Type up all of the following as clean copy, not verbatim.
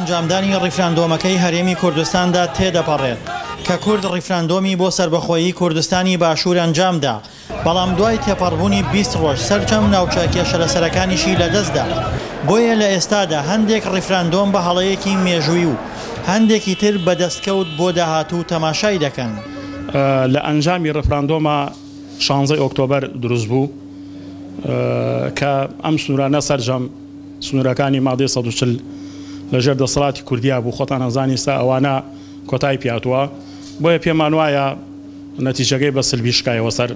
ئەنجامدانی ڕیفراندۆمەکەی هەرێمی کوردستاندا تێدەپەڕێت کە کورد ڕیفراندۆمی بۆ سربەخۆیی کوردستانی باشوور ئەنجامدا، بەڵام دوای تێپەڕبوونی 20 ڕۆژ سەرجەم ناوچە کێشە لەسەرەکانیشی لەدەستدا. بۆیە لە ئێستادا هەندێک ڕیفراندۆم بە هەڵەیەکی مێژووی و هەندێکی تر بەدەستکەوت بۆ داهاتوو تەماشای دەکەن. لە ئەنجامی ڕیفراندۆمە 16 ئۆکتۆبەر دروست بوو کە ئەم سنوورانە سەرجەم سنوورەکانی مادەی 140 لەژێر دەسەڵاتی کوردیا بوو. خۆتان ئەزانی ستا ئەوانە کۆتای پیاتوە، بۆیە پێمان وایە نەتیجەکەی بە سلبی شکایەوە سەر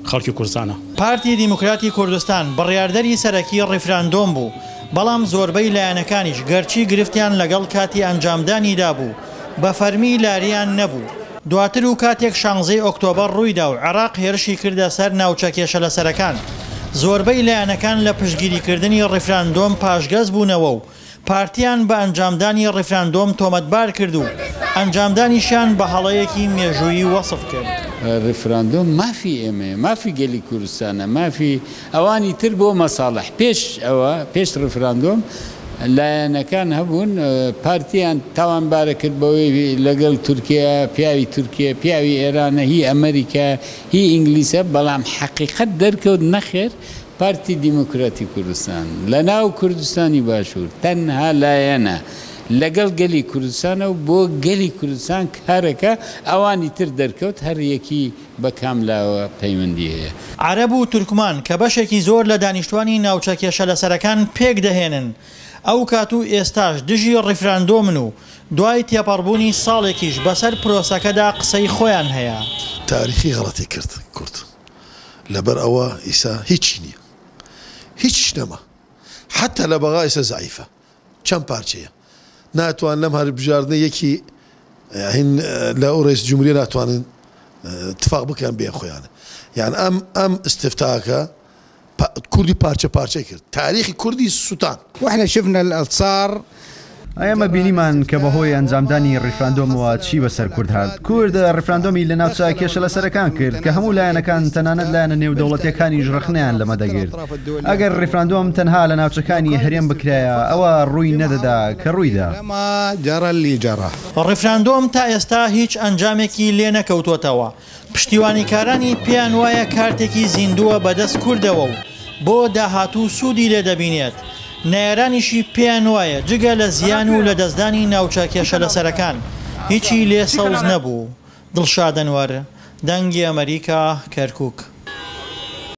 خەڵکی کوردستانە. پارتی دیموکراتی کوردستان بڕیاردەری سەرەکی ڕیفراندۆم بوو، بەڵام زۆربەی لایەنەکانیش گەرچی گرفتیان لەگەڵ کاتی ئەنجامدانیدا بوو بە فەرمی لاریان نەبوو. دواتر و کاتێک 16 ئۆکتۆبەر ڕوویدا و عێراق هێرشی کردە سەر ناوچە کێشە لەسەرەکان، زۆربەی لایەنەکان لە پشتگیریکردنی ڕیفراندۆم پاشگەز بوونەوە و پارتیان بە ئەنجامدانی ڕیفراندۆم تۆمەتبار کرد و ئەنجامدانیشان بە هەڵەیەکی مێژوویی وەسف کرد. ڕیفراندۆم مافی ئێمە، مافی گەلی کوردستانە، مافی ئەوانی تر بۆ مەساڵح. پێش ڕیفراندۆم لایەنەکان هەبوون، پارتیان تاوانبارە کرد بەوەی لەگەڵ تورکیا، پیاوی تورکیا، پیاوی ئێرانە، هی ئەمریکا، هی ئینگلیسە، بەڵام حەقیقەت دەرکەوت نەخێر. پارتی دیموکراتی کوردستان لە ناو کوردستانی باشوور تەنها لایەنە لەگەڵ گەلی کوردستانە و بۆ گەلی کوردستان کارەکە، ئەوانی تر دەرکەوت هەر یەکی بە کاملاوە پەیوەندی هەیە. عەرەب و تورکمان کە بەشێکی زۆر لە دانیشتوانی ناوچە کێشە لەسەرەکان پێک دەهێنن، ئەو کات و ئێستاش دژی ڕیفراندۆمن و دوای تێپەڕبوونی ساڵێکیش بەسەر پرۆسەکەدا قسەی خۆیان هەیە. تاریخی غەڵەتی کرد کورد، لەبەر ئەوە ئیسا هیچی نییە، هیچ نەما، حتا لە بەغا ئێستا زعیفە. چەند پارچەیە ناتوان لەم هەر بژاردنە یەکی لە ئەو ڕێیس جمهوریە ناتوانن اتفاق بکەن بێن خۆیانە. یعنی ئەم استفتاکە کوردی پارچە پارچەی کرد، تاریخی کوردی سووتان. وإحنا شفنا الانتصار. ئێمە بینیمان کە بەهۆی ئەنجامدانی ڕیفراندۆمەوە چی بەسەر کورد هات. کورد ڕیفراندۆمی لە ناوچە کێشە لەسەرەکان کرد کە هەموو لایەنەکان تەنانەت لایەنە نێودەوڵەتیەکانیش ڕخنیان لەمە دەگرت. ئەگەر ڕیفراندۆم تەنها لە ناوچەکانی هەرێم بکرایە ئەوە ڕووی نەدەدا کە ڕوویدا. ڕیفراندۆم تا ئێستا هیچ ئەنجامێکی لێ نەکەوتوتەوە. پشتیوانیکارانی پێیان وایە کارتێکی زیندووە بەدەست کوردەوە و بۆ داهاتوو سوودی لێ دەبینێت. نایرانیشی پێیان وایە جگە لە زیان و لە دەستدانی ناوچە کێشە لەسەرەکان هیچی لێ سەوز نەبوو. دڵشاد ئەنوەر، دەنگی ئەمریکا، کەرکووک.